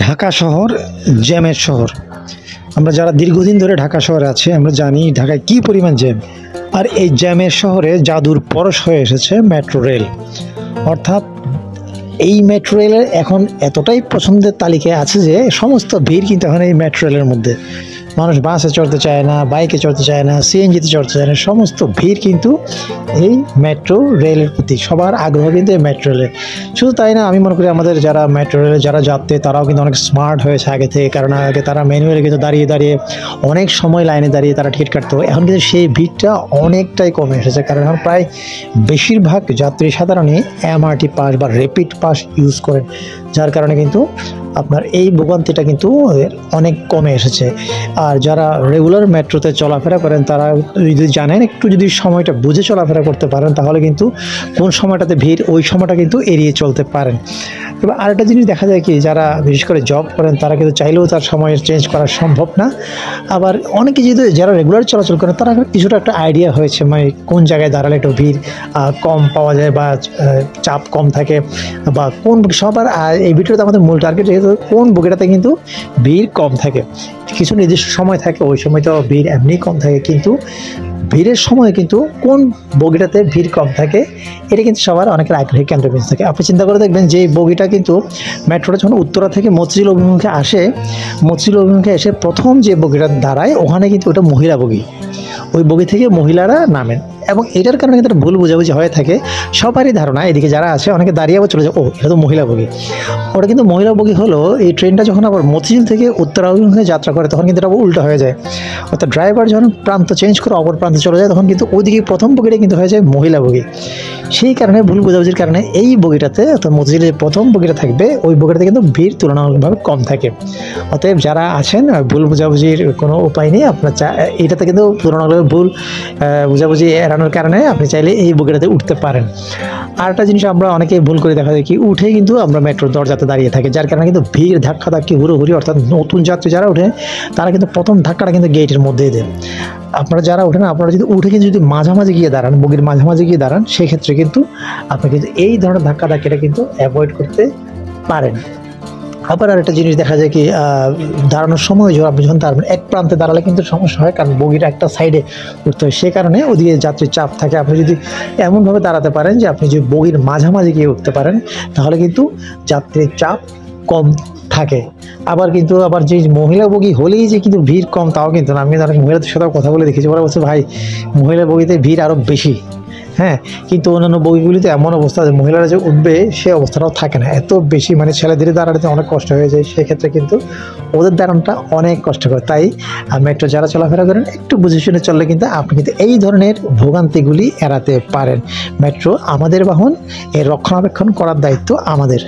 ঢাকা শহর জ্যামের শহর। আমরা যারা দীর্ঘদিন ধরে ঢাকা শহরে আছি আমরা জানি ঢাকায় কী পরিমাণ জ্যাম। আর এই জ্যামের শহরে জাদুর পরশ হয়ে এসেছে মেট্রো রেল। অর্থাৎ এই মেট্রো রেলের এখন এতটাই পছন্দের তালিকায় আছে যে সমস্ত ভিড় কিন্তু এখন এই মেট্রো রেলের মধ্যে। মানুষ বাসে চড়তে চায় না, বাইকে চড়তে চায় না, সিএনজিতে চড়তে চায় না, সমস্ত ভিড় কিন্তু এই মেট্রো রেলের প্রতি। সবার আগ্রহ কিন্তু এই মেট্রো রেলের। শুধু তাই না, আমি মনে করি আমাদের যারা মেট্রো রেলে যারা যাত্রী তারাও কিন্তু অনেক স্মার্ট হয়েছে আগে থেকে। কারণ আগে তারা ম্যানুয়ালি কিন্তু দাঁড়িয়ে দাঁড়িয়ে অনেক সময় লাইনে দাঁড়িয়ে তারা টিকিট কাটতো। এখন কিন্তু সেই ভিড়টা অনেকটাই কমে এসেছে, কারণ এখন প্রায় বেশিরভাগ যাত্রী সাধারণই এমআরটি পাস বা র্যাপিড পাস ইউজ করেন, যার কারণে কিন্তু আপনার এই ভোগান্তিটা কিন্তু অনেক কমে এসেছে। আর যারা রেগুলার মেট্রোতে চলাফেরা করেন তারা যদি জানেন, একটু যদি সময়টা বুঝে চলাফেরা করতে পারেন, তাহলে কিন্তু কোন সময়টাতে ভিড় ওই সময়টা কিন্তু এড়িয়ে চলতে পারেন। এবার আরেকটা জিনিস দেখা যায় কি, যারা বিশেষ করে জব করেন তারা কিন্তু চাইলেও তার সময় চেঞ্জ করা সম্ভব না। আবার অনেকে যেহেতু যারা রেগুলার চলাচল করেন তারা কিছুটা একটা আইডিয়া হয়েছে মানে কোন জায়গায় দাঁড়ালে একটু ভিড় কম পাওয়া যায় বা চাপ কম থাকে, বা কোন সবার এই ভিডিওতে আমাদের মূল টার্গেট যেহেতু কোন বগিটাতে কিন্তু ভিড় কম থাকে। কিছু নির্দিষ্ট সময় থাকে, ওই সময় তো ভিড় এমনি কম থাকে, কিন্তু ভিড়ের সময় কিন্তু কোন বগিটাতে ভিড় কম থাকে এটা কিন্তু সবার অনেকের আগ্রহের কেন্দ্রবিন্দু থাকে। আপনি চিন্তা করে দেখবেন যে বগিটা কিন্তু মেট্রোটা যখন উত্তরা থেকে মতিঝিল অভিমুখে আসে, মতিঝিল অভিমুখে এসে প্রথম যে বগিটা দাঁড়ায় ওখানে কিন্তু ওটা মহিলা বগি। ওই বগি থেকে মহিলারা নামেন, এবং এটার কারণে কিন্তু ভুল বোঝাবুঝি হয়ে থাকে। সবারই ধারণা এদিকে যারা আছে অনেকে দাঁড়িয়ে আবার চলে যায়, ও এটা তো মহিলা বগি। ওটা কিন্তু মহিলা বগি হলো এই ট্রেনটা যখন আবার মতিঝিল থেকে উত্তরা অভিমুখে যাত্রা করে তখন কিন্তু এটা উল্টো হয়ে যায়। অর্থাৎ ড্রাইভার যখন প্রান্ত চেঞ্জ করে অপর প্রান্তে চলে যায় তখন কিন্তু ওইদিকে প্রথম বগিটা কিন্তু হয়ে যায় মহিলা বগি। সেই কারণে ভুল বোঝাবুঝির কারণে এই বগিটাতে অর্থাৎ মতিঝিলে যে প্রথম বগিটা থাকবে ওই বগিটাতে কিন্তু ভিড় তুলনামূলকভাবে কম থাকে। অতএব যারা আছেন ভুল বোঝাবুঝির কোনো উপায় নেই, আপনার এটাতে কিন্তু তুলনামূলক ভুল বোঝাবুঝি এড়ানোর কারণে আপনি চাইলে এই বগিটাতে উঠতে পারেন। আর একটা জিনিস আমরা অনেকে ভুল করে দেখা যায় কি, উঠে কিন্তু আমরা মেট্রোর দরজাতে দাঁড়িয়ে থাকি, যার কারণে কিন্তু ভিড় ধাক্কাধাক্কি হুড়োহুড়ি। অর্থাৎ নতুন যাত্রী যারা ওঠে তারা কিন্তু প্রথম ধাক্কাটা কিন্তু গেটের মধ্যেই দেন। আপনারা যারা ওঠেন আপনারা যদি উঠে কিন্তু যদি মাঝামাঝি গিয়ে দাঁড়ান, বগির মাঝামাঝি গিয়ে দাঁড়ান, সেক্ষেত্রে কিন্তু আপনি কিন্তু এই ধরনের ধাক্কাধাক্কিটা কিন্তু অ্যাভয়েড করতে পারেন। আবার আরেকটা জিনিস দেখা যায় কি, দাঁড়ানোর সময় আপনি যখন দাঁড়াবেন এক প্রান্তে দাঁড়ালে কিন্তু সমস্যা হয়, কারণ বগিটা একটা সাইডে উঠতে হয়, সে কারণে ওদিকে যাত্রীর চাপ থাকে। আপনি যদি এমনভাবে দাঁড়াতে পারেন যে আপনি যদি বগির মাঝামাঝি গিয়ে উঠতে পারেন তাহলে কিন্তু যাত্রীর চাপ কম থাকে। আবার যে মহিলা বগি হলেই যে কিন্তু ভিড় কম তাও কিন্তু না। আমি অনেক মহিলাদের সাথেও কথা বলে দেখেছি, ওরা বলছে ভাই মহিলা বগিতে ভিড় আরও বেশি। হ্যাঁ, কিন্তু অন্যান্য বগিগুলিতে এমন অবস্থা যে মহিলারা যে উঠবে সে অবস্থাটাও থাকে না, এত বেশি মানে ছেলেদের দাঁড়াতে অনেক কষ্ট হয়ে যায়। সেক্ষেত্রে কিন্তু ওদের দাঁড়ানোটা অনেক কষ্টকর। তাই মেট্রো যারা চলাফেরা করেন একটু বুঝে শুনে চললে কিন্তু আপনি কিন্তু এই ধরনের ভোগান্তিগুলি এড়াতে পারেন। মেট্রো আমাদের বাহন, এর রক্ষণাবেক্ষণ করার দায়িত্ব আমাদের।